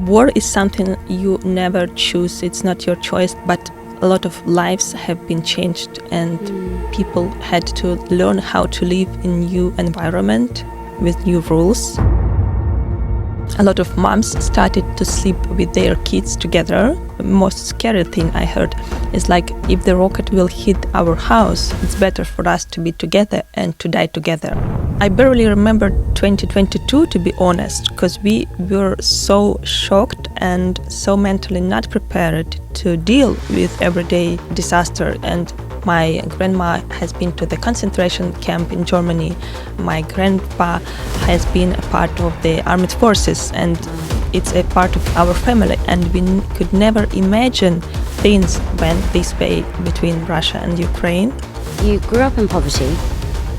War is something you never choose. It's not your choice, but a lot of lives have been changed and people had to learn how to live in new environment with new rules. A lot of moms started to sleep with their kids together. The most scary thing I heard is like, if the rocket will hit our house, it's better for us to be together and to die together. I barely remember 2022, to be honest, because we were so shocked and so mentally not prepared to deal with everyday disaster. And my grandma has been to the concentration camp in Germany. My grandpa has been a part of the armed forces, and it's a part of our family. And we could never imagine things went this way between Russia and Ukraine. You grew up in poverty.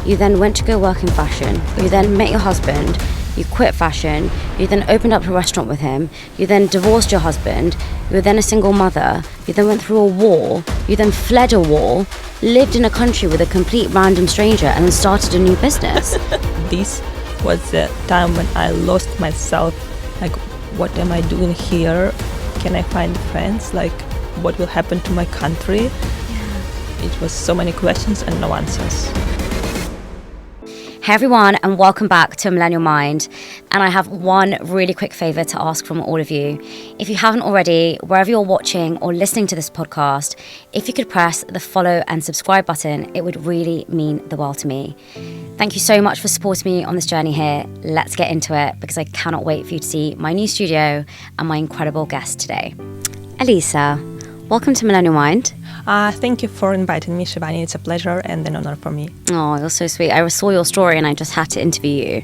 You then went to go work in fashion. You then met your husband. You quit fashion. You then opened up a restaurant with him. You then divorced your husband. You were then a single mother. You then went through a war. You then fled a war, lived in a country with a complete random stranger, and then started a new business. This was the time when I lost myself. Like, what am I doing here? Can I find friends? Like, what will happen to my country? It was so many questions and no answers. Hey everyone, and welcome back to Millennial Mind. And I have one really quick favour to ask from all of you. If you haven't already, wherever you're watching or listening to this podcast, if you could press the follow and subscribe button, it would really mean the world to me. Thank you so much for supporting me on this journey here. Let's get into it, because I cannot wait for you to see my new studio and my incredible guest today. Alisa, welcome to Millennial Mind. Thank you for inviting me, Shivani. It's a pleasure and an honor for me. Oh, you're so sweet. I saw your story and I just had to interview you.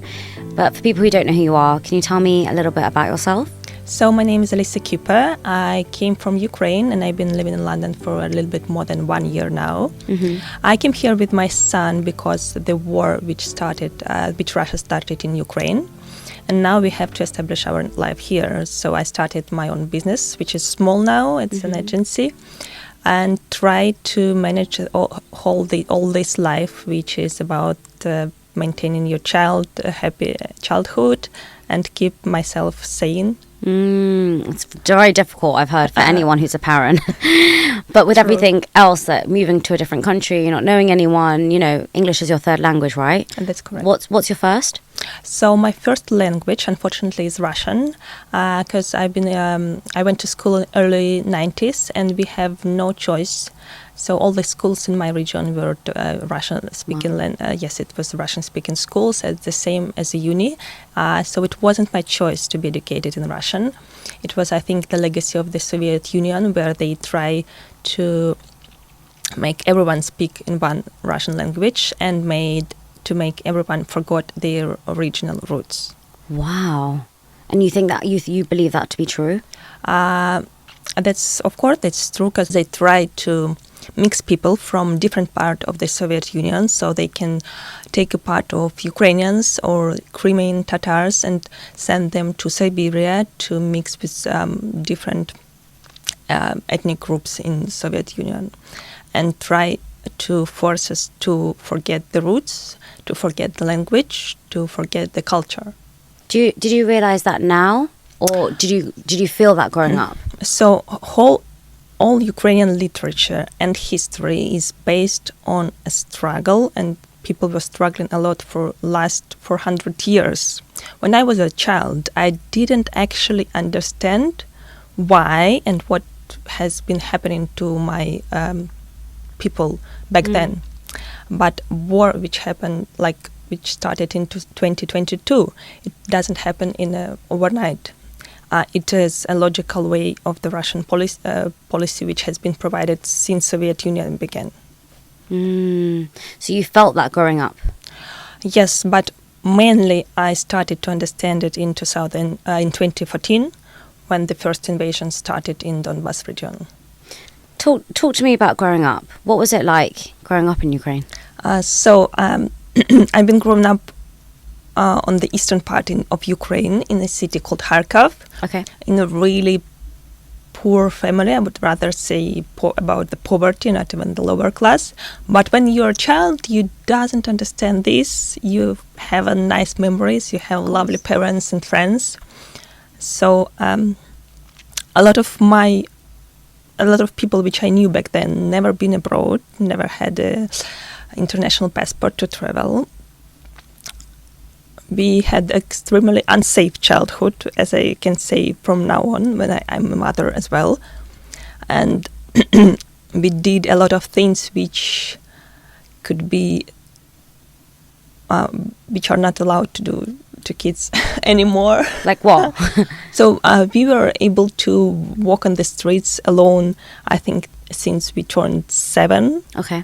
But for people who don't know who you are, can you tell me a little bit about yourself? So my name is Alisa Cooper. I came from Ukraine and I've been living in London for a little bit more than 1 year now. Mm-hmm. I came here with my son because the war which Russia started in Ukraine. And now we have to establish our life here. So I started my own business, which is small now. It's an agency. And try to manage all this life, which is about maintaining your child, a happy childhood, and keep myself sane. It's very difficult, I've heard, for anyone who's a parent. But with everything else, that moving to a different country, you're not knowing anyone, English is your third language, right? And that's correct. What's your first? So my first language, unfortunately, is Russian, because I went to school in early 90s, and we have no choice. So all the schools in my region were Russian-speaking. Wow. Yes, it was Russian-speaking schools, the same as the uni. So it wasn't my choice to be educated in Russian. It was, I think, the legacy of the Soviet Union, where they try to make everyone speak in one Russian language and to make everyone forget their original roots. Wow. And you think that you believe that to be true? That's true, because they try to mix people from different part of the Soviet Union, so they can take a part of Ukrainians or Crimean Tatars and send them to Siberia to mix with different ethnic groups in the Soviet Union, and try to force us to forget the roots, to forget the language, to forget the culture. Did you realize that now, or did you feel that growing up? So all Ukrainian literature and history is based on a struggle, and people were struggling a lot for last 400 years. When I was a child, I didn't actually understand why and what has been happening to my people back then. But war which started in 2022, it doesn't happen in overnight. It is a logical way of the Russian policy which has been provided since Soviet Union began. So you felt that growing up? Yes, but mainly I started to understand it in 2014, when the first invasion started in Donbas region. Talk to me about growing up. What was it like growing up in Ukraine? I've been growing up on the eastern part of Ukraine, in a city called Kharkov. Okay. In a really poor family. I would rather say about the poverty, not even the lower class. But when you're a child, you doesn't understand this. You have nice memories. You have lovely parents and friends. So a lot of people which I knew back then never been abroad, never had a international passport to travel. We had extremely unsafe childhood, as I can say from now on, when I'm a mother as well. And we did a lot of things which could be, which are not allowed to do to kids anymore. Like what? So we were able to walk on the streets alone, I think, since we turned 7. Okay.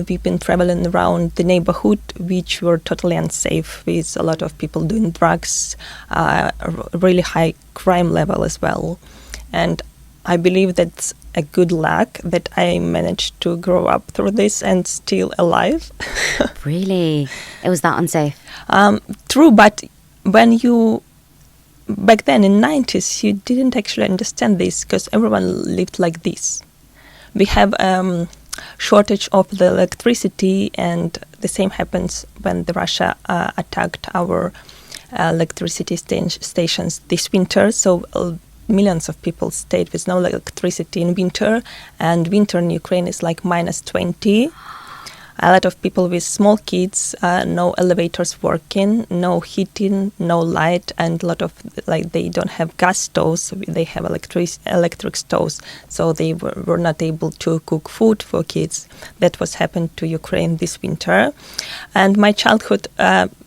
We've been traveling around the neighborhood, which were totally unsafe, with a lot of people doing drugs, a really high crime level as well. And I believe that's a good luck that I managed to grow up through this and still alive. Really? It was that unsafe? True, but when you... Back then in 90s, you didn't actually understand this because everyone lived like this. We have... shortage of the electricity, and the same happens when the Russia attacked our electricity stations this winter. So millions of people stayed with no electricity in winter, and winter in Ukraine is like -20. A lot of people with small kids, no elevators working, no heating, no light, and a lot of, like, they don't have gas stoves, they have electric stoves, so they were not able to cook food for kids. That was happened to Ukraine this winter. And my childhood,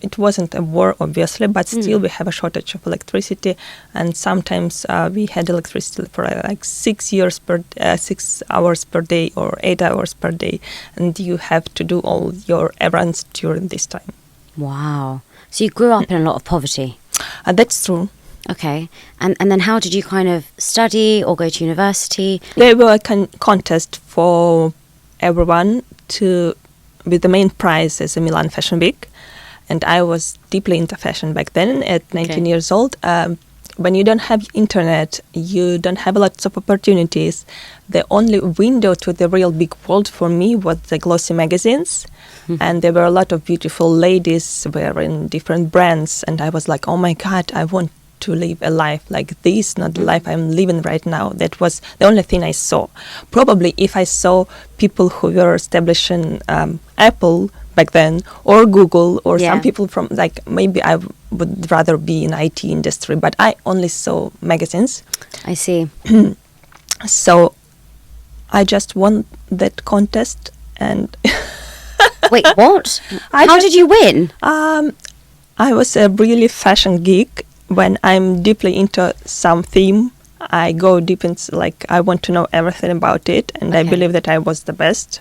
it wasn't a war, obviously, but still we have a shortage of electricity, and sometimes we had electricity for like 6 hours per day or 8 hours per day, and you have to do all your errands during this time. Wow. So you grew up in a lot of poverty? That's true. Okay. And then how did you kind of study or go to university? There were a contest for everyone with the main prize as a Milan Fashion Week. And I was deeply into fashion back then at 19 years old. When you don't have internet, you don't have lots of opportunities. The only window to the real big world for me was the glossy magazines. And there were a lot of beautiful ladies wearing different brands. And I was like, oh my God, I want to live a life like this, not the life I'm living right now. That was the only thing I saw. Probably if I saw people who were establishing Apple back then, or Google, or some people from, like, maybe I would rather be in IT industry, but I only saw magazines. I see. So I just won that contest, and Wait, what? How did you win? I was a really fashion geek. When I'm deeply into some theme, I go deep into, like, I want to know everything about it, and I believe that I was the best.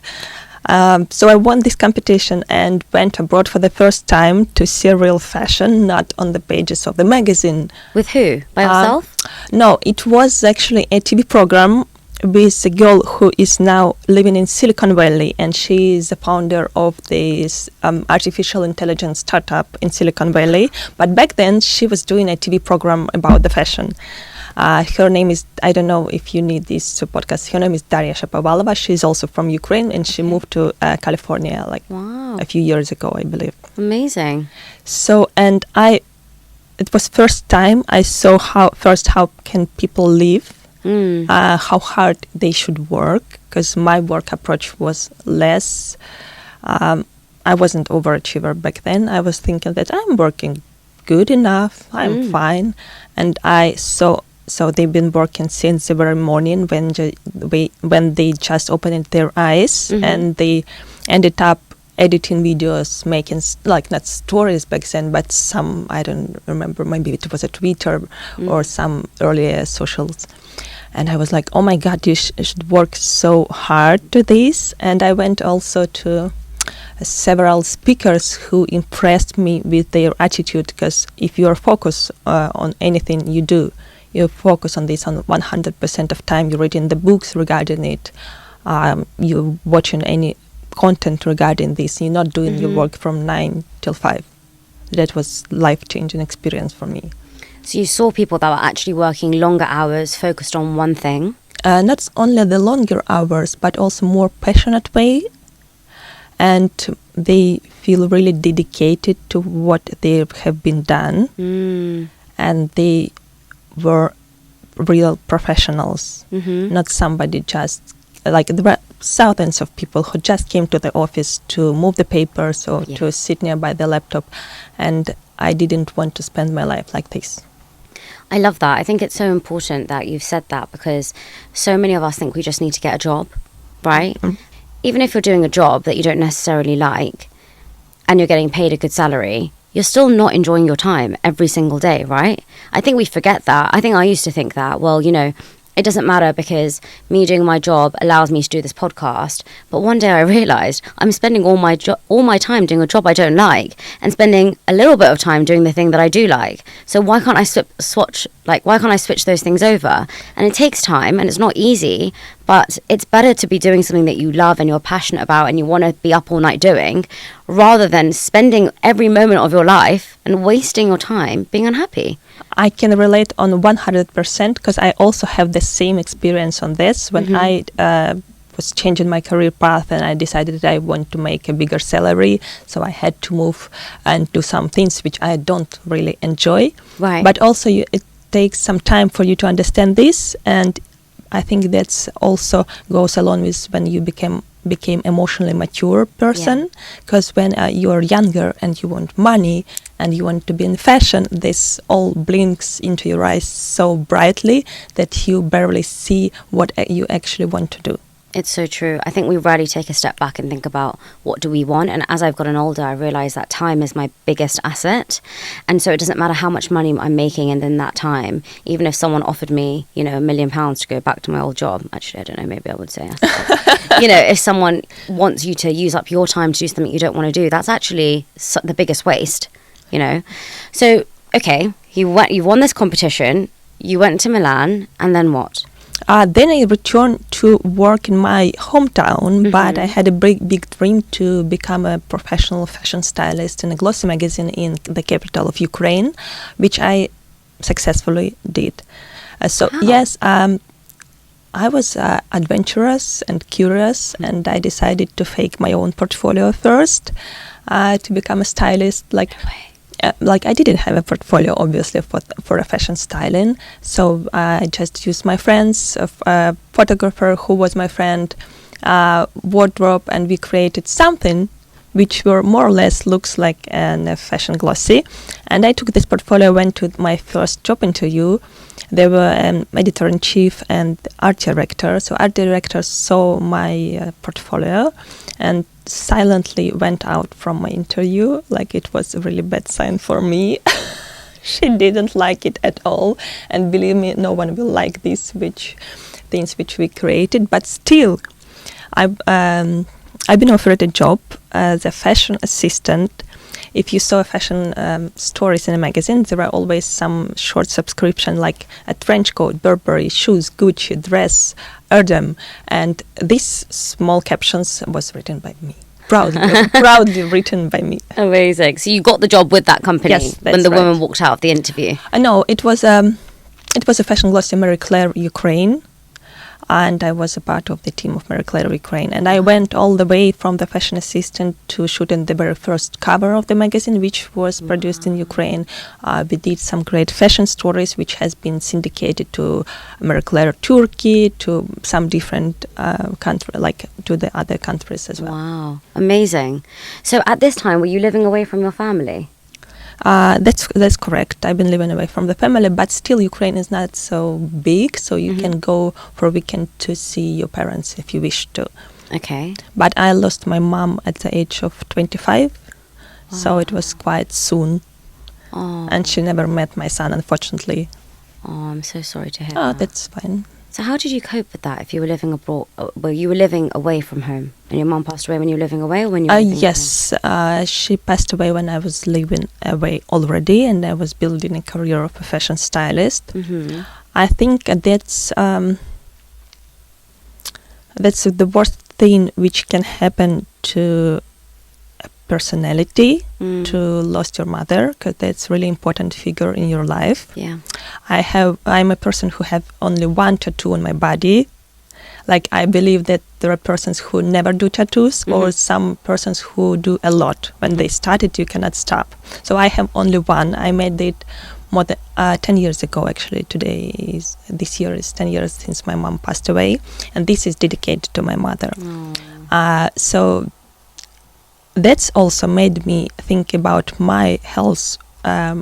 So I won this competition and went abroad for the first time to see real fashion, not on the pages of the magazine. With who? By yourself? No, it was actually a TV program with a girl who is now living in Silicon Valley, and she is the founder of this artificial intelligence startup in Silicon Valley. But back then, she was doing a TV program about the fashion. Her name is, I don't know if you need this podcast, her name is Daria Shapovalova. She's also from Ukraine, and she moved to California a few years ago, I believe. Amazing. So, and it was first time I saw how can people live, how hard they should work, because my work approach was less. I wasn't overachiever back then. I was thinking that I'm working good enough, I'm fine. And I saw, so they've been working since the very morning when they just opened their eyes, and they ended up editing videos, making, like, not stories back then, but some, I don't remember, maybe it was a Twitter or some earlier socials. And I was like, oh my God, you should work so hard to this. And I went also to several speakers who impressed me with their attitude, because if you are focused on anything you do, you focus on this on 100% of time. You're reading the books regarding it, you're watching any content regarding this, you're not doing your work from 9 till 5. That was life-changing experience for me. So you saw people that were actually working longer hours, focused on one thing. Not only the longer hours, but also more passionate way. And they feel really dedicated to what they have been done. And they were real professionals, not somebody just like there were thousands of people who just came to the office to move the papers or to sit nearby the laptop, and I didn't want to spend my life like this. I love that. I think it's so important that you've said that, because so many of us think we just need to get a job, right? Even if you're doing a job that you don't necessarily like and you're getting paid a good salary, you're still not enjoying your time every single day, right? I think we forget that. I think I used to think that, well, you know, it doesn't matter because me doing my job allows me to do this podcast. But one day I realized I'm spending all my time doing a job I don't like and spending a little bit of time doing the thing that I do like. So why can't I switch those things over? And it takes time and it's not easy, but it's better to be doing something that you love and you're passionate about and you want to be up all night doing, rather than spending every moment of your life and wasting your time being unhappy. I can relate on 100% because I also have the same experience on this. When I was changing my career path and I decided that I want to make a bigger salary, so I had to move and do some things which I don't really enjoy. Right. But also it takes some time for you to understand this, and I think that's also goes along with when you became emotionally mature person, because when you're younger and you want money and you want to be in fashion, this all blinks into your eyes so brightly that you barely see what you actually want to do. It's so true. I think we rarely take a step back and think about what do we want. And as I've gotten older, I realised that time is my biggest asset. And so it doesn't matter how much money I'm making and in that time, even if someone offered me, you know, £1 million to go back to my old job, actually, I don't know, maybe I would say, you know, if someone wants you to use up your time to do something you don't want to do, that's actually the biggest waste, you know. So, okay, you won this competition, you went to Milan, and then what? Then I returned to work in my hometown, but I had a big dream to become a professional fashion stylist in a glossy magazine in the capital of Ukraine, which I successfully did. Yes, I was adventurous and curious, and I decided to fake my own portfolio first to become a stylist. Like I didn't have a portfolio, obviously, for a fashion styling. So I just used my friends, a photographer who was my friend, wardrobe, and we created something which were more or less looks like a fashion glossy. And I took this portfolio, went to my first job interview. There were an editor-in-chief and art director. So art director saw my portfolio and silently went out from my interview, like it was a really bad sign for me. She didn't like it at all, and believe me, no one will like things which we created. But still, I've been offered a job as a fashion assistant. If you saw fashion stories in a magazine, there are always some short subscription like a trench coat, Burberry, shoes, Gucci, dress, Erdem, and these small captions was written by me. Proudly written by me. Amazing. So you got the job with that company when the woman walked out of the interview? No, it was a fashion glossy Marie Claire Ukraine, and I was a part of the team of Marie Claire Ukraine. And I went all the way from the fashion assistant to shooting the very first cover of the magazine, which was produced in Ukraine. We did some great fashion stories, which has been syndicated to Marie Claire Turkey, to some different country, like to the other countries as well. Wow, amazing. So at this time, were you living away from your family? That's correct. I've been living away from the family, but still Ukraine is not so big, so you can go for a weekend to see your parents if you wish to. Okay. But I lost my mom at the age of 25, so it was quite soon. And she never met my son, unfortunately. Oh, I'm so sorry to hear that. That's fine. So how did you cope with that if you were living abroad? Well, you were living away from home, and your mum passed away when you were living away, or when you were living Yes, she passed away when I was living away already, and I was building a career of a fashion stylist. I think that's the worst thing which can happen to a personality, to lose your mother, because that's really important figure in your life. Yeah. I'm a person who have only one tattoo on my body. Like, I believe that there are persons who never do tattoos, or some persons who do a lot. When they start it, you cannot stop. So I have only one. I made it more than 10 years ago. Actually, this year is 10 years since my mom passed away, and this is dedicated to my mother. So that's also made me think about my health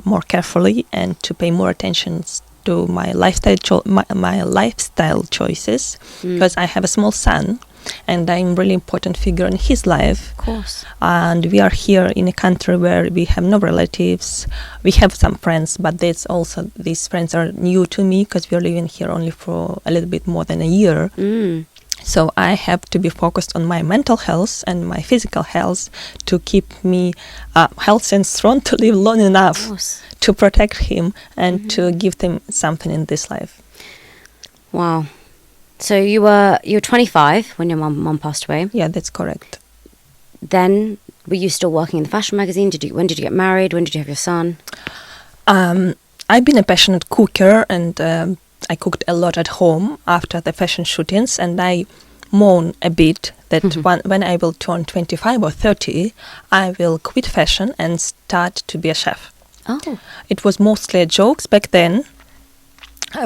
more carefully and to pay more attention to my lifestyle choices, because I have a small son and I'm really important figure in his life. Of course. And we are here in a country where we have no relatives. We have some friends, but these friends are new to me because we are living here only for a little bit more than a year. So I have to be focused on my mental health and my physical health to keep me healthy and strong to live long enough to protect him and to give them something in this life. Wow. So you were 25 when your mum passed away. Yeah, that's correct. Then were you still working in the fashion magazine? When did you get married? When did you have your son? I've been a passionate cooker, and I cooked a lot at home after the fashion shootings, and I moan a bit that when I will turn 25 or 30, I will quit fashion and start to be a chef. Oh. It was mostly jokes back then,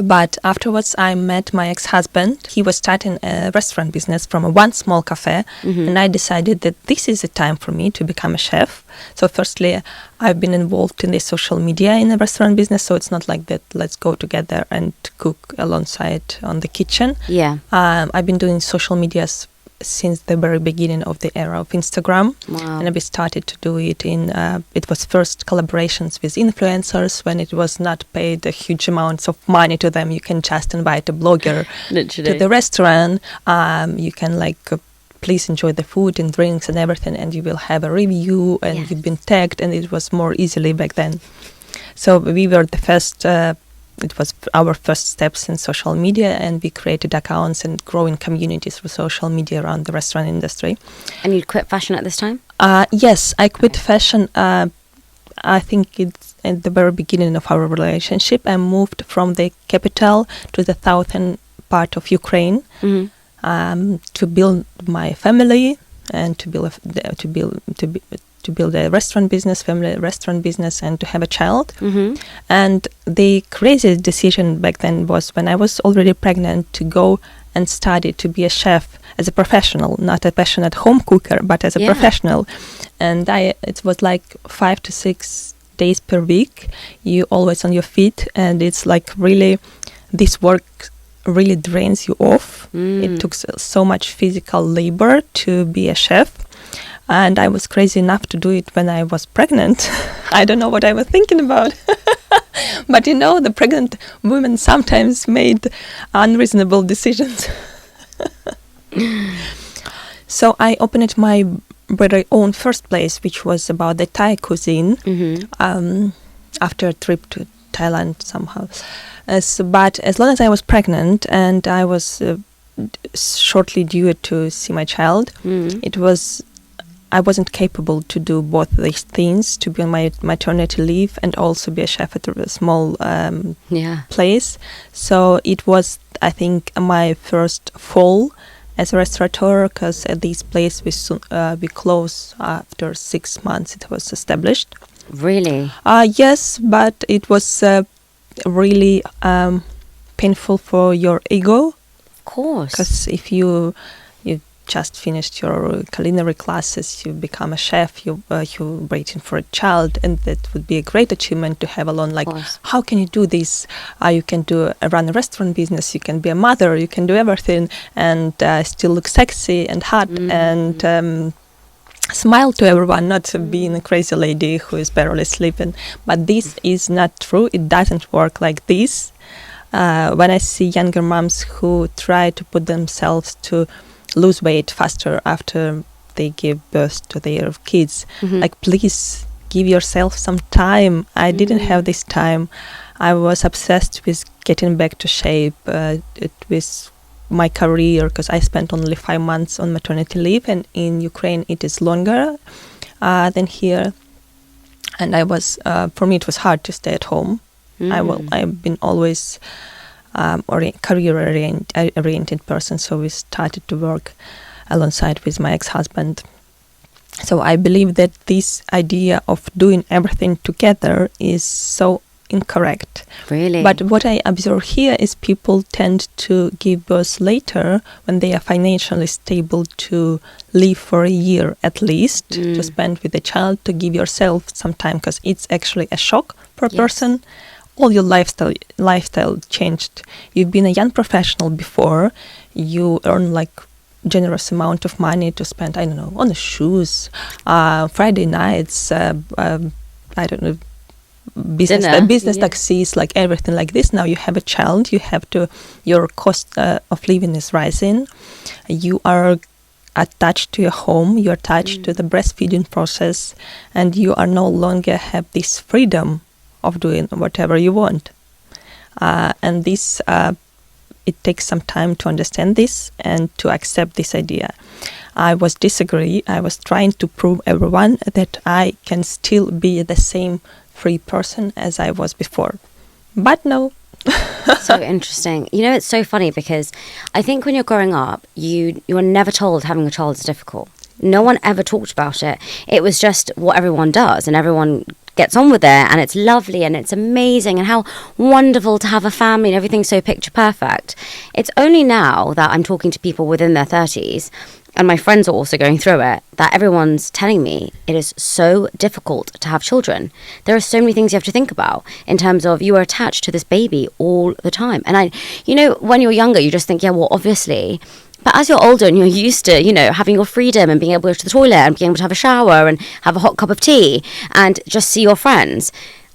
but afterwards I met my ex-husband. He was starting a restaurant business from one small cafe, and I decided that this is the time for me to become a chef. So firstly, I've been involved in the social media in the restaurant business, so it's not like that let's go together and cook alongside on the kitchen. Yeah. I've been doing social medias since the very beginning of the era of Instagram. Wow. And we started to do it it was first collaborations with influencers when it was not paid a huge amounts of money to them. You can just invite a blogger to the restaurant. You can please enjoy the food and drinks and everything, and you will have a review and you've been tagged, and it was more easily back then. So we were the first, it was our first steps in social media, and we created accounts and growing communities through social media around the restaurant industry. And you quit fashion at this time? Yes, I quit fashion. I think it's at the very beginning of our relationship. I moved from the capital to the southern part of Ukraine. To build my family and to build a restaurant business, family restaurant business, and to have a child. And the craziest decision back then was when I was already pregnant to go and study to be a chef as a professional, not a passionate home cooker, but as a professional. And it was 5 to 6 days per week. You always on your feet, and it's really this work really drains you off. It took so much physical labor to be a chef, and I was crazy enough to do it when I was pregnant. I don't know what I was thinking about. But the pregnant women sometimes made unreasonable decisions. So I opened my very own first place, which was about the Thai cuisine, after a trip to Thailand somehow. But as long as I was pregnant and I was shortly due to see my child, I wasn't capable to do both these things, to be on my maternity leave and also be a chef at a small place. So it was, I think, my first fall as a restaurateur, because at this place we closed after 6 months. It was established. Really? Yes, but it was really painful for your ego. Of course. Because if you just finished your culinary classes, you become a chef, you're waiting for a child, and that would be a great achievement to have alone. How can you do this? You can run a restaurant business, you can be a mother, you can do everything and still look sexy and hot and smile to everyone, not being a crazy lady who is barely sleeping. But this is not true. It doesn't work like this. When I see younger moms who try to put themselves to lose weight faster after they give birth to their kids, please give yourself some time. I didn't have this time. I was obsessed with getting back to shape, with my career, because I spent only 5 months on maternity leave, and in Ukraine it is longer than here. And for me it was hard to stay at home. I've been always career-oriented person, so we started to work alongside with my ex-husband. So I believe that this idea of doing everything together is so incorrect. Really? But what I observe here is people tend to give birth later when they are financially stable, to live for a year at least, to spend with the child, to give yourself some time, because it's actually a shock for a person. All your lifestyle changed. You've been a young professional before. You earn like generous amount of money to spend, I don't know, on the shoes, Friday nights, I don't know, business taxis, like everything like this. Now you have a child, your cost of living is rising. You are attached to your home, you're attached to the breastfeeding process, and you are no longer have this freedom of doing whatever you want. And this it takes some time to understand this and to accept this idea. I was trying to prove everyone that I can still be the same free person as I was before. But no. So interesting. You know, it's so funny because I think when you're growing up, you are never told having a child is difficult. No one ever talked about it. It was just what everyone does, and everyone gets on with it, and it's lovely and it's amazing and how wonderful to have a family and everything's so picture perfect. It's only now that I'm talking to people within their 30s, and my friends are also going through it, that everyone's telling me it is so difficult to have children. There are so many things you have to think about in terms of you are attached to this baby all the time. And when you're younger, you just think, yeah, well, obviously. But as you're older and you're used to, having your freedom and being able to go to the toilet and being able to have a shower and have a hot cup of tea and just see your friends,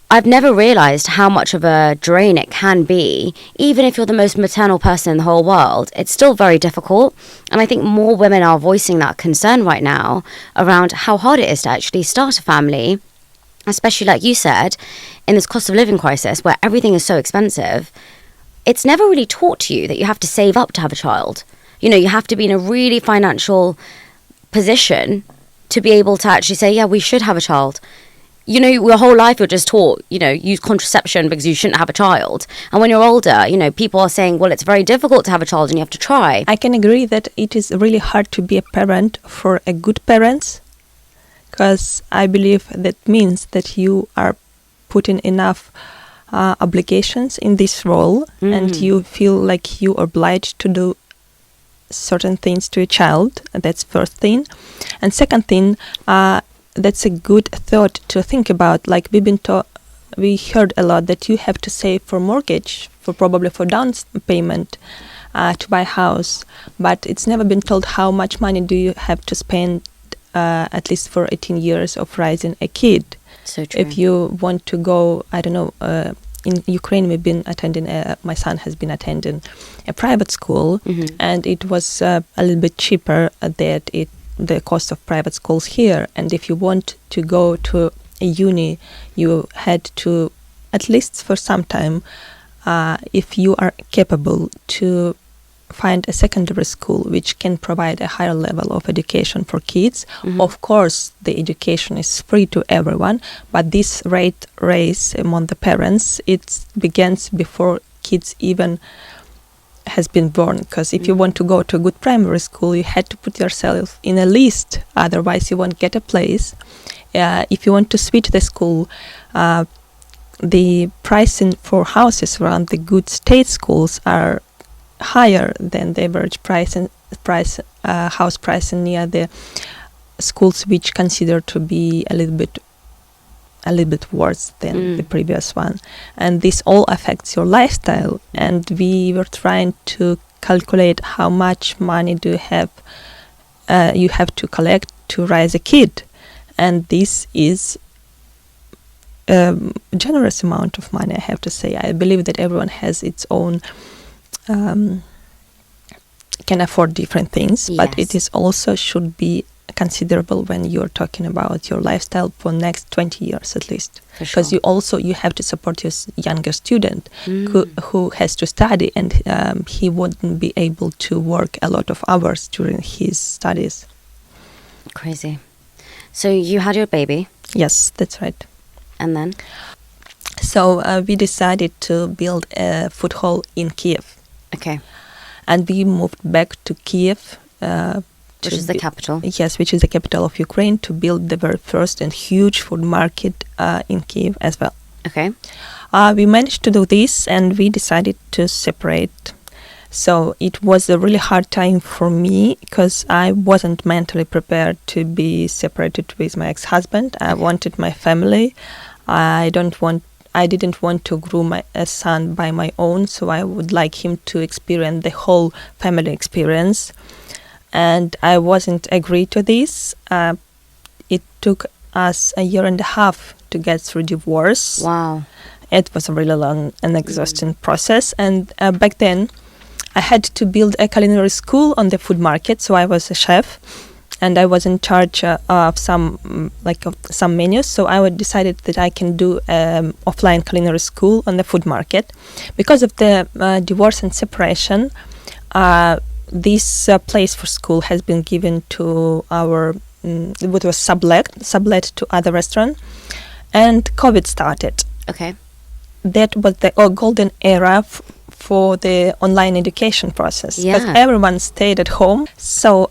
I've never realised how much of a drain it can be. Even if you're the most maternal person in the whole world, it's still very difficult. And I think more women are voicing that concern right now around how hard it is to actually start a family, especially like you said, in this cost of living crisis where everything is so expensive. It's never really taught to you that you have to save up to have a child. You have to be in a really financial position to be able to actually say, yeah, we should have a child. Your whole life you're just taught, use contraception because you shouldn't have a child. And when you're older, people are saying, well, it's very difficult to have a child and you have to try. I can agree that it is really hard to be a parent for a good parents, because I believe that means that you are putting enough obligations in this role, and you feel like you are obliged to do certain things to a child. That's first thing. And second thing, that's a good thought to think about. Like we heard a lot that you have to save for mortgage, probably for down payment to buy a house, but it's never been told how much money do you have to spend at least for 18 years of raising a kid. So true. If you want to go, I don't know, in Ukraine we've been attending, my son has been attending a private school, and it was a little bit cheaper than the cost of private schools here. And if you want to go to a uni, you had to, at least for some time, if you are capable, to find a secondary school which can provide a higher level of education for kids. Of course, the education is free to everyone, but this rate raise among the parents, it begins before kids even has been born. Because if you want to go to a good primary school, you had to put yourself in a list, otherwise you won't get a place. If you want to switch the school, the pricing for houses around the good state schools are higher than the average house price near the schools which consider to be a little bit worse than the previous one. And this all affects your lifestyle. And we were trying to calculate how much money do you have to collect to raise a kid, and this is a generous amount of money, I have to say. I believe that everyone has its own can afford different things, but it is also should be considerable when you're talking about your lifestyle for next 20 years at least, because you have to support your younger student who has to study, and he wouldn't be able to work a lot of hours during his studies. Crazy. So you had your baby? Yes, that's right. And then? So we decided to build a food hall in Kiev. Okay. And we moved back to Kiev. Which is the capital? Yes, which is the capital of Ukraine, to build the very first and huge food market in Kiev as well. Okay. We managed to do this, and we decided to separate. So it was a really hard time for me because I wasn't mentally prepared to be separated with my ex-husband. I wanted my family. I didn't want to grow a son by my own, so I would like him to experience the whole family experience. And I wasn't agree to this. It took us a year and a half to get through divorce. Wow. It was a really long and exhausting process. And back then, I had to build a culinary school on the food market. So I was a chef, and I was in charge of some menus. So I decided that I can do offline culinary school on the food market. Because of the divorce and separation, this place for school has been given to it was sublet to other restaurant, and COVID started. Okay. That was the golden era for the online education process, because everyone stayed at home. So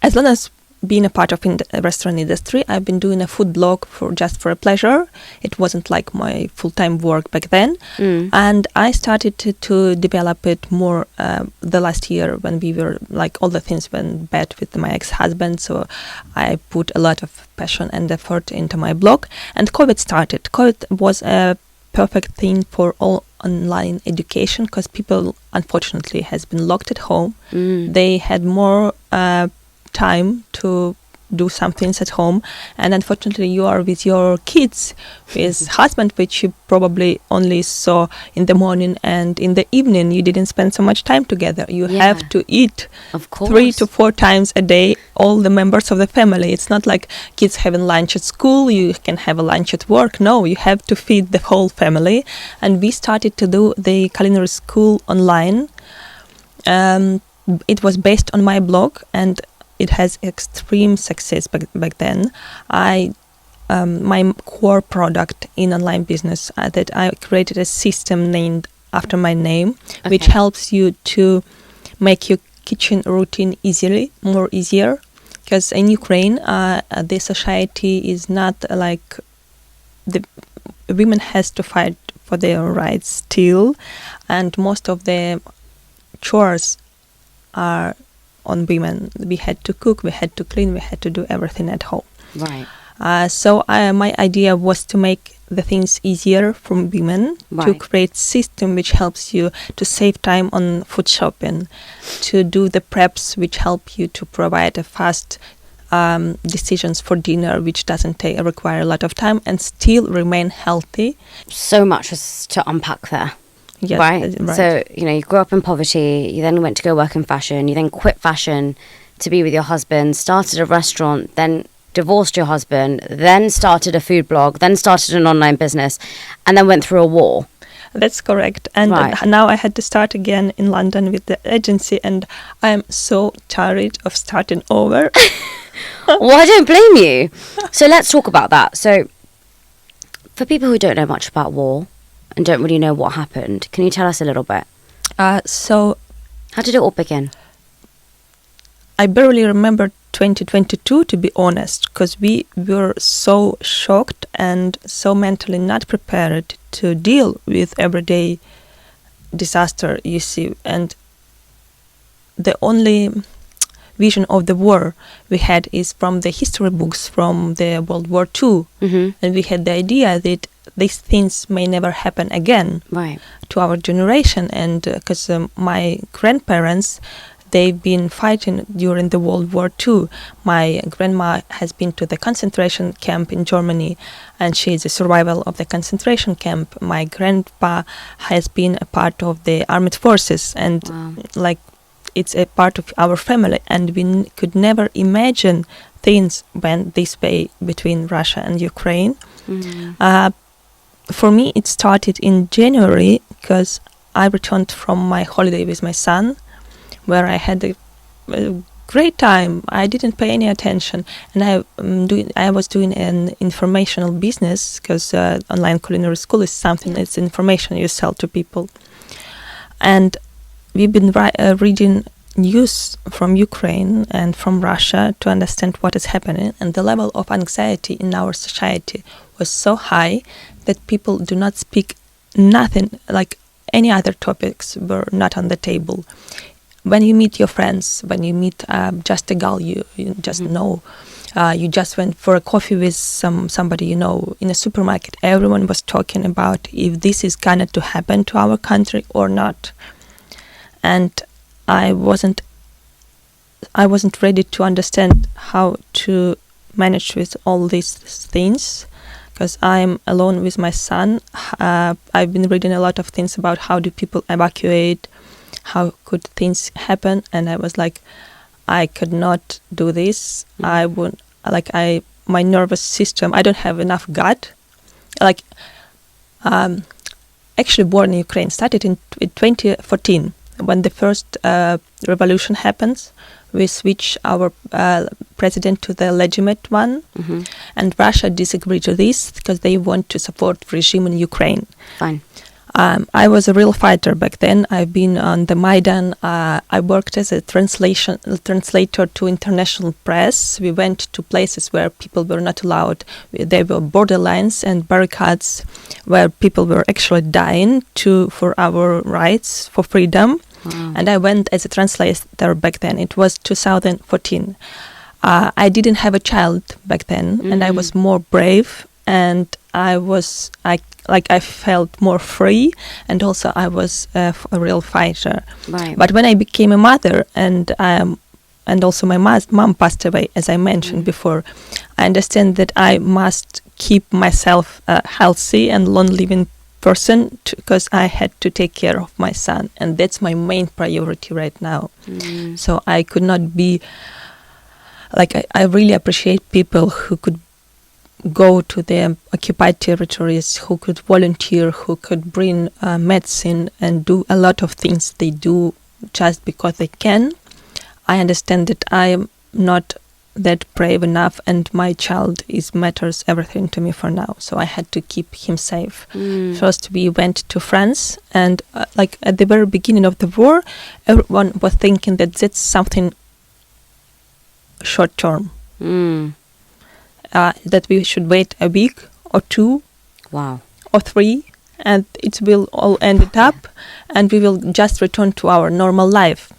as long as being a part of the restaurant industry, I've been doing a food blog just for a pleasure. It wasn't like my full-time work back then. And I started to develop it more the last year when we were like all the things went bad with my ex-husband. So I put a lot of passion and effort into my blog, and COVID started. COVID was a perfect thing for all online education because people unfortunately has been locked at home. They had more time to do some things at home, and unfortunately you are with your kids, with husband, which you probably only saw in the morning, and in the evening you didn't spend so much time together. You have to eat, of course, 3 to 4 times a day, all the members of the family. It's not like kids having lunch at school, you can have a lunch at work. No, you have to feed the whole family. And we started to do the culinary school online. It was based on my blog, and it has extreme success back then. My core product in online business that I created a system named after my name, which helps you to make your kitchen routine more easier. Because in Ukraine, the society is not like the women has to fight for their rights still, and most of the chores are on women. We had to cook, we had to clean, we had to do everything at home. Right. So my idea was to make the things easier for women, to create system which helps you to save time on food shopping, to do the preps which help you to provide a fast decisions for dinner, which doesn't require a lot of time and still remain healthy. So much was to unpack there. Yes, right. So, you grew up in poverty, you then went to go work in fashion, you then quit fashion to be with your husband, started a restaurant, then divorced your husband, then started a food blog, then started an online business, and then went through a war. That's correct. And now I had to start again in London with the agency, and I am so tired of starting over. Well, I don't blame you. So let's talk about that. So for people who don't know much about war and don't really know what happened, can you tell us a little bit? So how did it all begin? I barely remember 2022, to be honest, because we were so shocked and so mentally not prepared to deal with everyday disaster, you see. And the only vision of the war we had is from the history books from the World War II. And we had the idea that these things may never happen again to our generation. And because my grandparents, they've been fighting during the World War II. My grandma has been to the concentration camp in Germany, and she is a survivor of the concentration camp. My grandpa has been a part of the armed forces, and it's a part of our family. And we could never imagine things went this way between Russia and Ukraine. For me, it started in January because I returned from my holiday with my son, where I had a great time. I didn't pay any attention, and I was doing an informational business, because online culinary school is something that's information you sell to people. And we've been reading news from Ukraine and from Russia to understand what is happening, and the level of anxiety in our society was so high that people do not speak nothing, like any other topics were not on the table. When you meet your friends, when you meet just a girl you just know, you just went for a coffee with somebody you know in a supermarket, everyone was talking about if this is gonna to happen to our country or not. And I wasn't ready to understand how to manage with all these things, because I'm alone with my son. I've been reading a lot of things about how do people evacuate, how could things happen, and I was like, I could not do this. I would my nervous system, I don't have enough gut. Actually born in Ukraine, started in 2014 when the first revolution happens. We switch our president to the legitimate one, and Russia disagreed to this because they want to support regime in Ukraine. Fine. I was a real fighter back then. I've been on the Maidan. I worked as a translator to international press. We went to places where people were not allowed. There were borderlines and barricades where people were actually dying for our rights, for freedom. Wow. And I went as a translator back then. It was 2014. I didn't have a child back then, and I was more brave, and I felt more free, and also I was a real fighter. Right. But when I became a mother, and also my mom passed away, as I mentioned before, I understand that I must keep myself healthy and long-living person, because I had to take care of my son, and that's my main priority right now. So I could not be I really appreciate people who could go to the occupied territories, who could volunteer, who could bring medicine and do a lot of things they do just because they can. I understand that I am not that brave enough, and my child matters everything to me for now, so I had to keep him safe. First we went to France, and at the very beginning of the war, everyone was thinking that that's something short term, that we should wait a week or two, wow, or three, and it will all end it up, and we will just return to our normal life.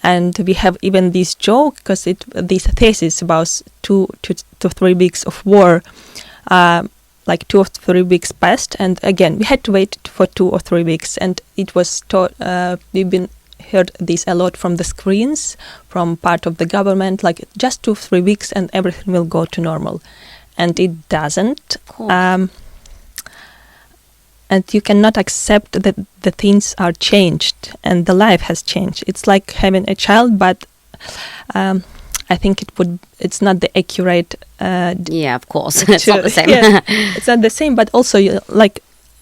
And we have even this joke, because this thesis about 2 to 3 weeks of war, 2 or 3 weeks passed, and again we had to wait for 2 or 3 weeks, and it was we've been heard this a lot from the screens, from part of the government, just 2 or 3 weeks and everything will go to normal, and it doesn't. And you cannot accept that the things are changed and the life has changed. It's like having a child, but I think it's not the accurate. Yeah, of course, it's not the same. Yeah, it's not the same, but also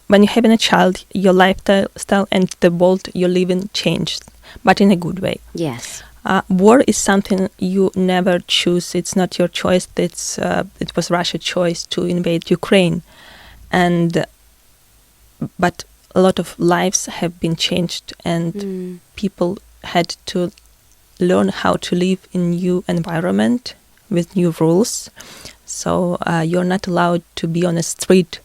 when you're having a child, your lifestyle and the world you live in changed, but in a good way. Yes. War is something you never choose. It's not your choice. It was Russia's choice to invade Ukraine, but a lot of lives have been changed, and people had to learn how to live in new environment with new rules. So you're not allowed to be on a street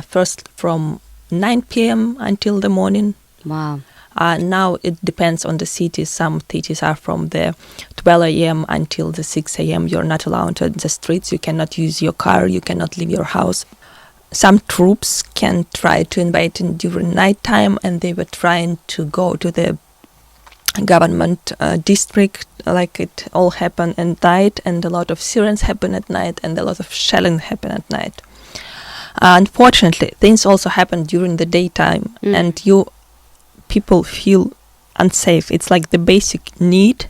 first from 9 p.m. until the morning. Wow. Now it depends on the city. Some cities are from the 12 a.m. until the 6 a.m. You're not allowed on the streets. You cannot use your car. You cannot leave your house. Some troops can try to invade during nighttime, and they were trying to go to the government district. It all happened at night, and a lot of sirens happen at night, and a lot of shelling happen at night. Unfortunately, things also happen during the daytime, and people feel unsafe. It's like the basic need,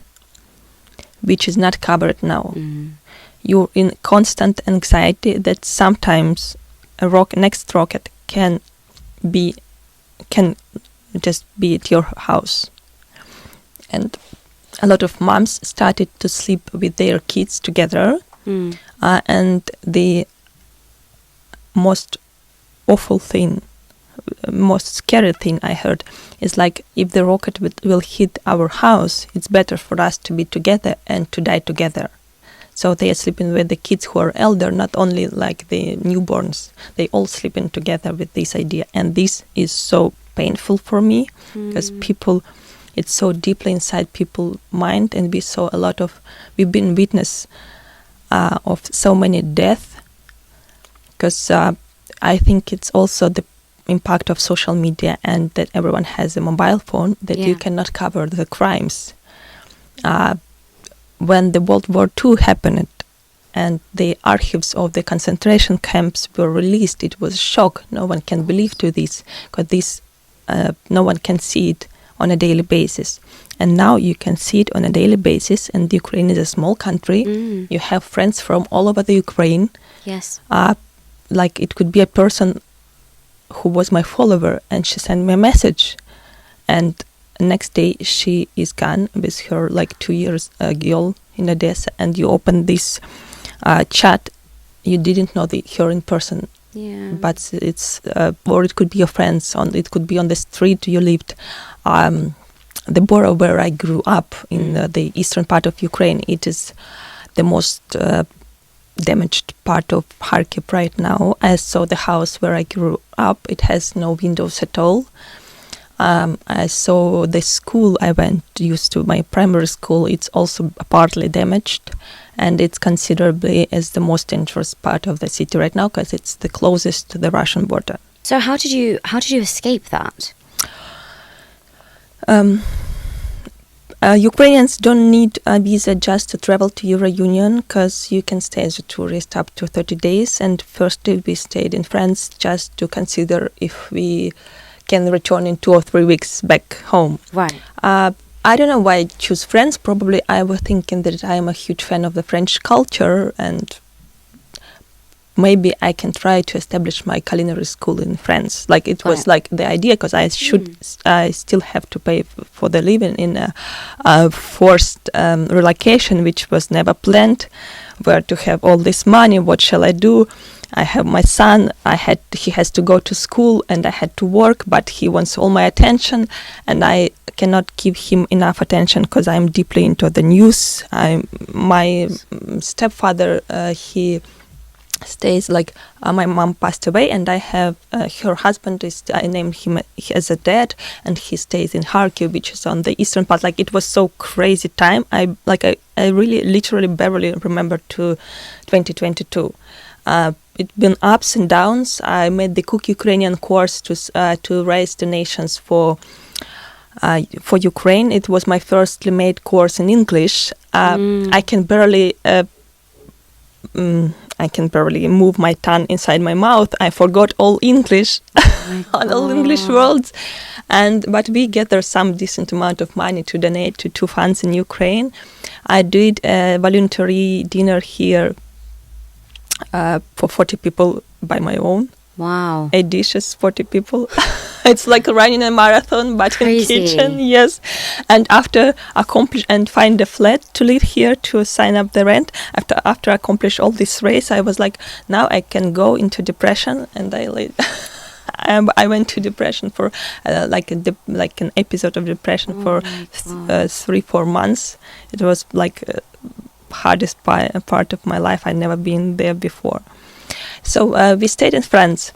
which is not covered now. You're in constant anxiety that sometimes next rocket can just be at your house. And a lot of moms started to sleep with their kids together. And the most awful thing, most scary thing I heard is if the rocket will hit our house, it's better for us to be together and to die together. So they are sleeping with the kids who are elder, not only like the newborns. They all sleeping together with this idea. And this is so painful for me because people, it's so deeply inside people's mind, and we've been witness of so many deaths, because I think it's also the impact of social media and that everyone has a mobile phone, that you cannot cover the crimes. When the World War II happened and the archives of the concentration camps were released, it was a shock. No one can believe to this, because no one can see it on a daily basis. And now you can see it on a daily basis, and Ukraine is a small country. You have friends from all over the Ukraine. Yes. Like it could be a person who was my follower, and she sent me a message, and next day she is gone with her like 2 years girl in Odessa, and you open this chat, you didn't know her in person. Yeah. But it's or it could be your friends, it could be on the street you lived. The borough where I grew up in the eastern part of Ukraine, it is the most damaged part of Kharkiv right now. I saw the house where I grew up, it has no windows at all. I saw the school I used to, my primary school, it's also partly damaged, and it's considerably as the most dangerous part of the city right now, because it's the closest to the Russian border. So how did you escape that? Ukrainians don't need a visa just to travel to Union, because you can stay as a tourist up to 30 days. And firstly, we stayed in France just to consider if we can return in 2 or 3 weeks back home. Right. I don't know why I choose France. Probably I was thinking that I am a huge fan of the French culture, and maybe I can try to establish my culinary school in France. Like it was like the idea, because I still have to pay for the living in a forced relocation, which was never planned. Where to have all this money? What shall I do? I have my son. He has to go to school, and I had to work, but he wants all my attention, and I cannot give him enough attention because I'm deeply into the news. My stepfather, he stays my mom passed away, and I have her husband I named him as a dad, and he stays in Kharkiv, which is on the eastern part. Like it was so crazy time. I really literally barely remember to 2022. It's been ups and downs. I made the Cook Ukrainian course to raise donations for Ukraine. It was my firstly made course in English. I can barely move my tongue inside my mouth. I forgot all English, all English words, but we gathered some decent amount of money to donate to 2 funds in Ukraine. I did a voluntary dinner here for 40 people by my own. Wow. 8 dishes, 40 people. It's like running a marathon, but Crazy. in kitchen, yes. And after accomplish and find a flat to live here, to sign up the rent, after accomplish all this race, I was like, now I can go into depression, and I went to depression for like an episode of depression for 3-4 months. It was like hardest part of my life. I'd never been there before. So we stayed in France,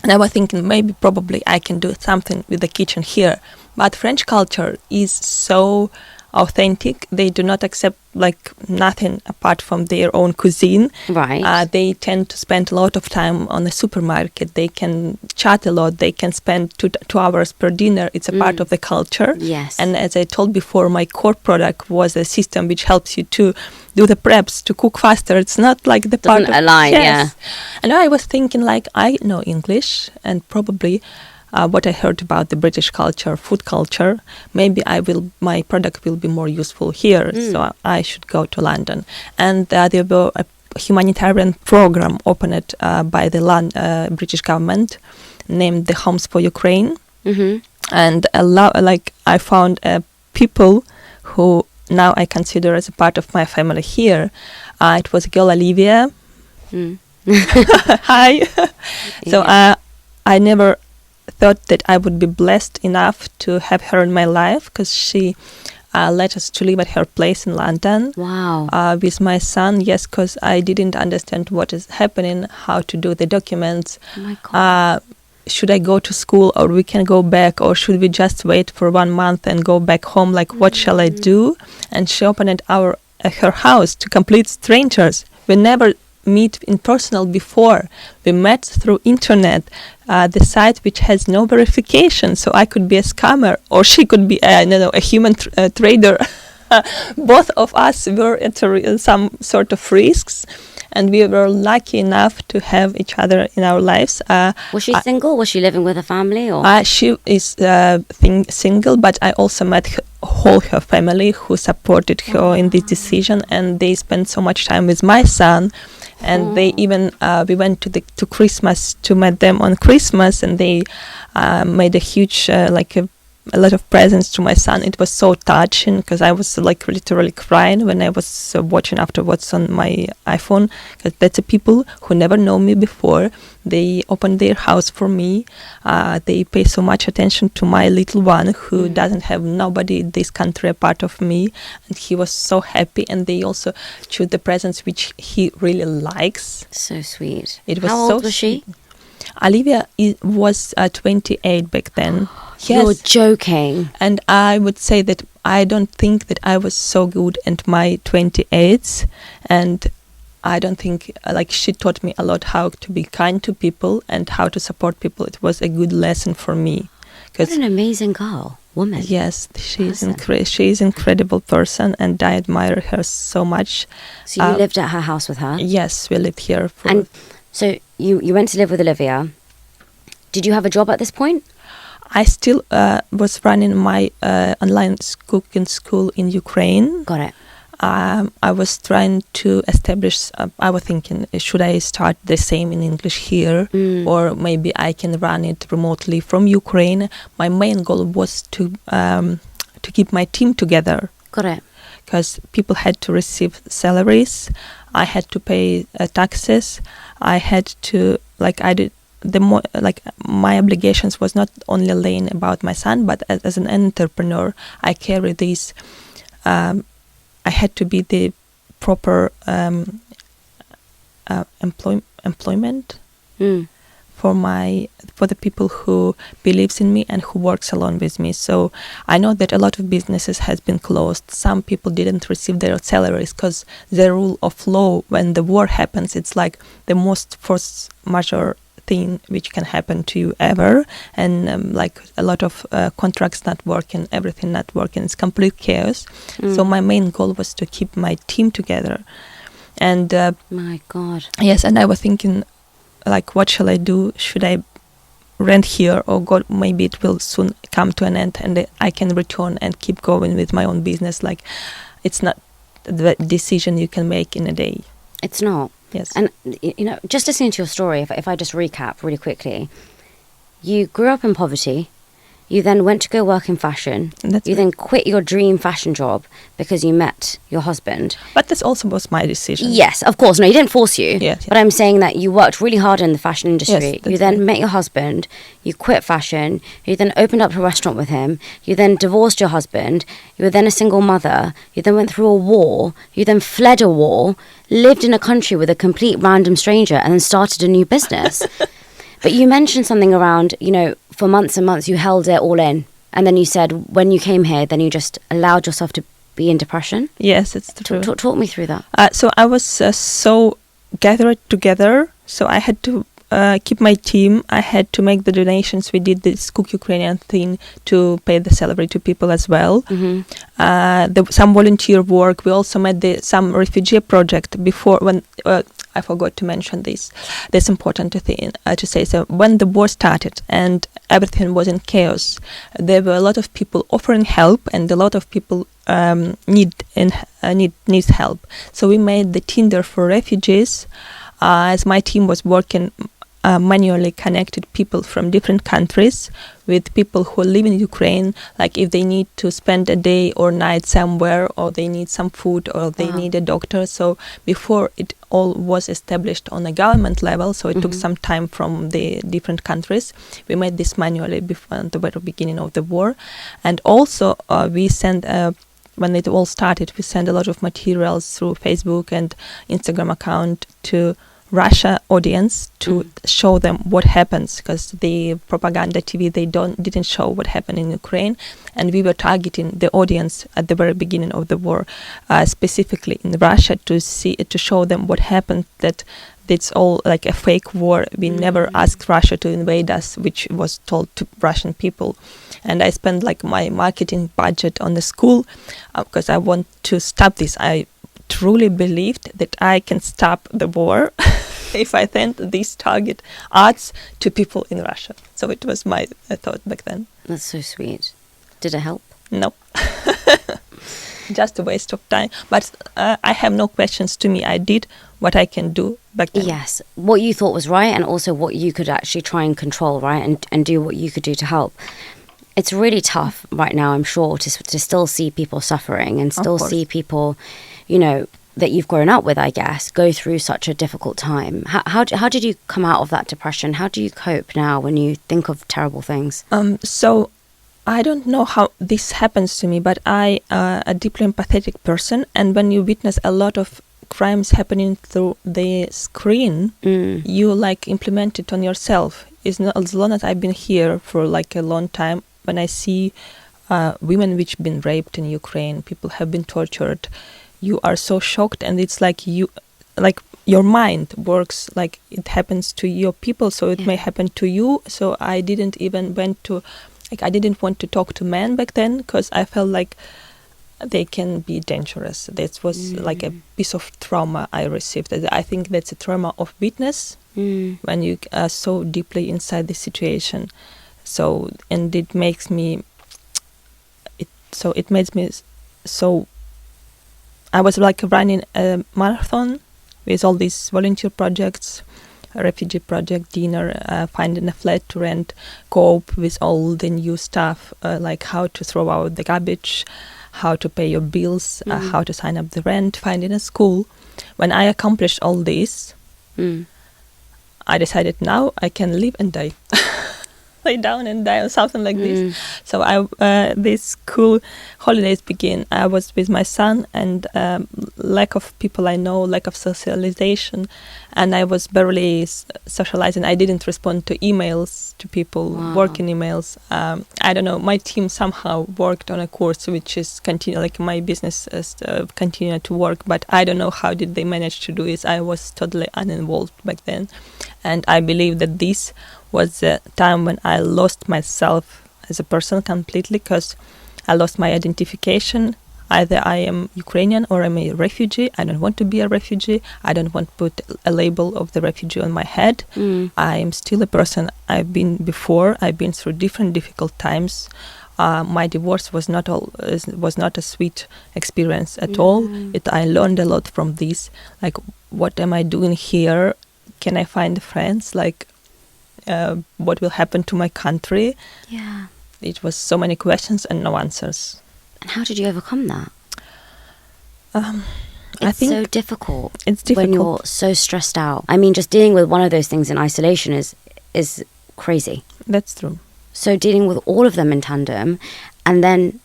and I was thinking probably I can do something with the kitchen here. But French culture is so authentic. They do not accept nothing apart from their own cuisine. Right. They tend to spend a lot of time on the supermarket. They can chat a lot. They can spend 2 hours per dinner. It's a part of the culture. Yes. And as I told before, my core product was a system which helps you to do the preps, to cook faster. It's not like the part Doesn't align, yeah. And I was thinking I know English, and probably what I heard about the British culture, food culture, maybe my product will be more useful here, so I should go to London. And there were a humanitarian program opened by the British government named the Homes for Ukraine. Mm-hmm. And I found people who now I consider as a part of my family here. It was a girl, Olivia. Hi. So I never thought that I would be blessed enough to have her in my life, because she let us to live at her place in London. Wow. With my son, yes, because I didn't understand what is happening, how to do the documents. Oh my God. Should I go to school, or we can go back, or should we just wait for 1 month and go back home? Like, what shall I do? And she opened her house to complete strangers. We never meet in personal before. We met through internet, the site which has no verification, so I could be a scammer, or she could be a human trader. Both of us were at some sort of risks, and we were lucky enough to have each other in our lives. Was she single? Was she living with a family? Or she is single, but I also met her family who supported her in this decision, and they spent so much time with my son. And they even we went to Christmas to meet them on Christmas, and they made a huge a lot of presents to my son. It was so touching, because I was like literally crying when I was watching afterwards on my iPhone, because that's the people who never know me before. They opened their house for me. They pay so much attention to my little one who doesn't have nobody in this country apart of me, and he was so happy. And they also choose the presents which he really likes. So sweet. It was How so old was she? Olivia was 28 back then. Yes. You're joking. And I would say that I don't think that I was so good at my 28s, and I don't think, she taught me a lot how to be kind to people and how to support people. It was a good lesson for me. What an amazing woman. Yes, she's incredible person, and I admire her so much. So you lived at her house with her? Yes, we lived here. And so you went to live with Olivia. Did you have a job at this point? I still was running my online cooking school in Ukraine. Got it. I was trying to establish, I was thinking, should I start the same in English here, or maybe I can run it remotely from Ukraine. My main goal was to keep my team together. Got it. Because people had to receive salaries, I had to pay taxes, I had to, my obligations was not only laying about my son, but as an entrepreneur, I carry this. I had to be the proper employment for the people who believes in me and who works along with me. So I know that a lot of businesses has been closed. Some people didn't receive their salaries because the rule of law, when the war happens, it's like the most force majeure thing which can happen to you ever, and a lot of contracts not working, everything not working. It's complete chaos. So my main goal was to keep my team together. And my God. Yes, and I was thinking, what shall I do? Should I rent here, or maybe it will soon come to an end and I can return and keep going with my own business? It's not the decision you can make in a day. It's not. Yes. And, just listening to your story, if I just recap really quickly, you grew up in poverty. You then went to go work in fashion. Then quit your dream fashion job because you met your husband. But this also was my decision. Yes, of course. No, he didn't force you. Yes. But I'm saying that you worked really hard in the fashion industry. Yes, you then met your husband. You quit fashion. You then opened up a restaurant with him. You then divorced your husband. You were then a single mother. You then went through a war. You then fled a war, lived in a country with a complete random stranger, and then started a new business. But you mentioned something around, for months and months you held it all in. And then you said when you came here, then you just allowed yourself to be in depression. Yes, it's true. Talk me through that. So I was so gathered together. So I had to keep my team. I had to make the donations. We did this Cook Ukrainian thing to pay the salary to people as well. Some volunteer work. We also made some refugee project before when... I forgot to mention this. That's important to say. So when the war started and everything was in chaos, there were a lot of people offering help, and a lot of people needs help. So we made the Tinder for refugees. As my team was working, manually connected people from different countries with people who live in Ukraine, if they need to spend a day or night somewhere, or they need some food, or they need a doctor. So before it all was established on a government level, so it took some time from the different countries. We made this manually before the very beginning of the war. And also we sent when it all started, we sent a lot of materials through Facebook and Instagram account to Russia audience to show them what happens, because the propaganda TV, they didn't show what happened in Ukraine, and we were targeting the audience at the very beginning of the war, specifically in Russia, to show them what happened, that it's all like a fake war. We never asked Russia to invade us, which was told to Russian people. And I spent like my marketing budget on the school because I want to stop this. I truly believed that I can stop the war if I send these target ads to people in Russia. So it was my thought back then. That's so sweet. Did it help? No. Just a waste of time. But I have no questions to me. I did what I can do back then. Yes. What you thought was right, and also what you could actually try and control, right? And do what you could do to help. It's really tough right now, I'm sure, to still see people suffering and still see people, you know, that you've grown up with, I guess, go through such a difficult time. How did you come out of that depression? How do you cope now when you think of terrible things? So I don't know how this happens to me, but I a deeply empathetic person, and when you witness a lot of crimes happening through the screen, you like implement it on yourself. It's not, as long as I've been here for like a long time, when I see women which been raped in Ukraine, people have been tortured, you are so shocked, and it's like your mind works like it happens to your people, so it may happen to you. So I didn't even I didn't want to talk to men back then, because I felt like they can be dangerous. That was like a piece of trauma I received. I think that's a trauma of witness when you are so deeply inside the situation. So, and it makes me so I was like running a marathon with all these volunteer projects, a refugee project, dinner, finding a flat to rent, cope with all the new stuff, like how to throw out the garbage, how to pay your bills, how to sign up the rent, finding a school. When I accomplished all this, I decided now I can live and die. Lay down and die or something like this. So these school holidays begin. I was with my son, and lack of people I know, lack of socialization, and I was barely socializing. I didn't respond to emails, to people, working emails. I don't know, my team somehow worked on a course which is like my business continued to work, but I don't know how did they manage to do it. I was totally uninvolved back then, and I believe that this was the time when I lost myself as a person completely, because I lost my identification. Either I am Ukrainian or I'm a refugee. I don't want to be a refugee. I don't want to put a label of the refugee on my head. I am still a person I've been before. I've been through different difficult times. My divorce was not a sweet experience at all. I learned a lot from this. Like, what am I doing here? Can I find friends? Like, what will happen to my country? Yeah. It was so many questions and no answers. And how did you overcome that? I think so difficult. It's difficult when you're so stressed out. I mean, just dealing with one of those things in isolation is crazy. That's true. So dealing with all of them in tandem, and then,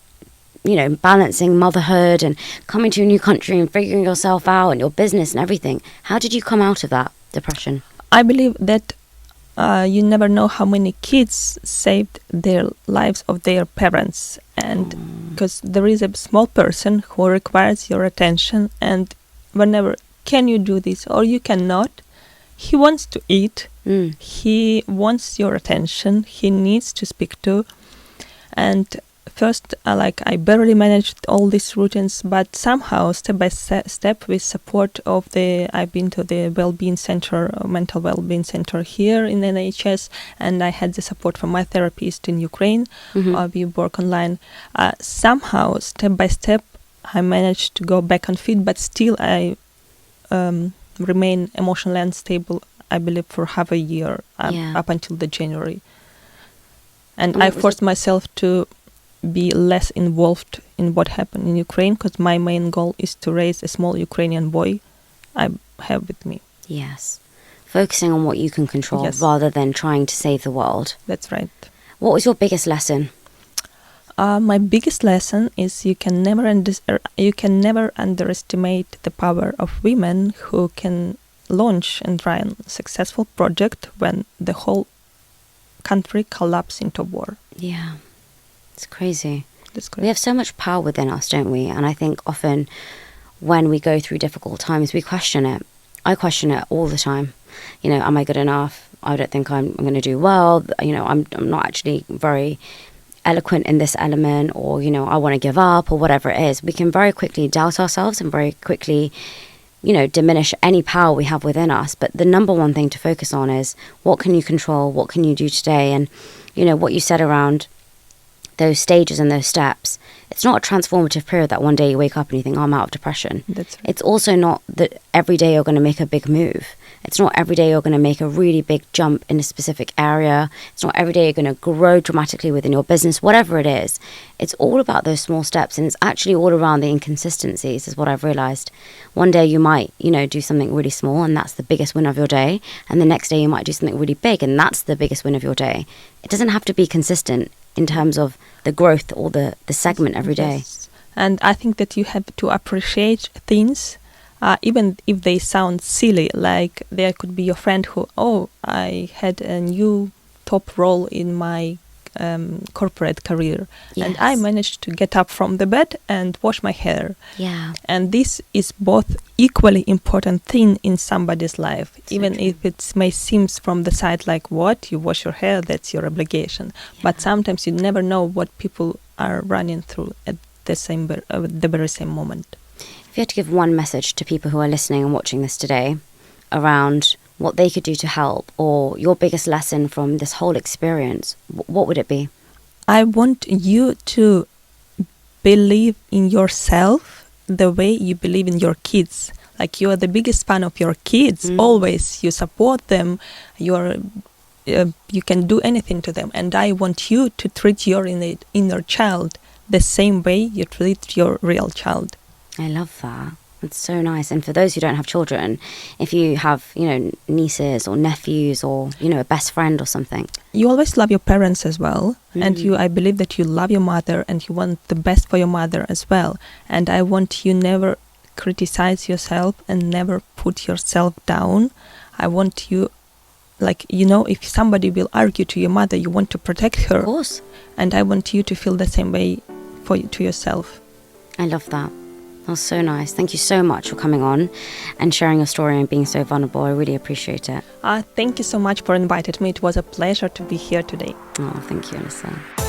you know, balancing motherhood and coming to a new country and figuring yourself out and your business and everything. How did you come out of that depression? I believe that you never know how many kids saved their lives of their parents, and because there is a small person who requires your attention, and whenever can you do this or you cannot, he wants to eat, he wants your attention, he needs to speak to. And first, I barely managed all these routines, but somehow, step by step, with support of I've been to the well-being center, mental well-being center here in NHS, and I had the support from my therapist in Ukraine. We work online. Somehow, step by step, I managed to go back on feet, but still I remain emotionally unstable, I believe, for half a year, up until the January. And I forced myself to be less involved in what happened in Ukraine, because my main goal is to raise a small Ukrainian boy I have with me. Yes. Focusing on what you can control rather than trying to save the world. That's right. What was your biggest lesson? My biggest lesson is you can never underestimate the power of women who can launch and run a successful project when the whole country collapses into war. Yeah, it's crazy. That's correct. We have so much power within us, don't we? And I think often when we go through difficult times, we question it. I question it all the time. You know, am I good enough? I don't think I'm going to do well. You know, I'm not actually very eloquent in this element, or, you know, I want to give up, or whatever it is. We can very quickly doubt ourselves and very quickly, you know, diminish any power we have within us. But the number one thing to focus on is what can you control? What can you do today? And, you know, what you said around those stages and those steps, it's not a transformative period that one day you wake up and you think, oh, I'm out of depression. That's right. It's also not that every day you're going to make a big move. It's not every day you're going to make a really big jump in a specific area. It's not every day you're going to grow dramatically within your business, whatever it is. It's all about those small steps, and it's actually all around the inconsistencies is what I've realized. One day you might, you know, do something really small and that's the biggest win of your day. And the next day you might do something really big and that's the biggest win of your day. It doesn't have to be consistent in terms of the growth or the segment every day. Yes. And I think that you have to appreciate things, even if they sound silly. Like there could be your friend who, I had a new top role in my corporate career, and I managed to get up from the bed and wash my hair. Yeah. And this is both equally important thing in somebody's life, even if it may seem from the side like, what, you wash your hair, that's your obligation. But sometimes you never know what people are running through at the very same moment. If you had to give one message to people who are listening and watching this today around what they could do to help, or your biggest lesson from this whole experience, what would it be? I want you to believe in yourself the way you believe in your kids. Like you are the biggest fan of your kids. Always you support them. You can do anything to them. And I want you to treat your inner child the same way you treat your real child. I love that. It's so nice. And for those who don't have children, if you have, you know, nieces or nephews or, you know, a best friend or something. You always love your parents as well. And I believe that you love your mother and you want the best for your mother as well. And I want you never criticize yourself and never put yourself down. I want you, like, you know, if somebody will argue to your mother, you want to protect her. Of course. And I want you to feel the same way to yourself. I love that. That was so nice. Thank you so much for coming on and sharing your story and being so vulnerable. I really appreciate it. Thank you so much for inviting me. It was a pleasure to be here today. Oh, thank you, Alisa.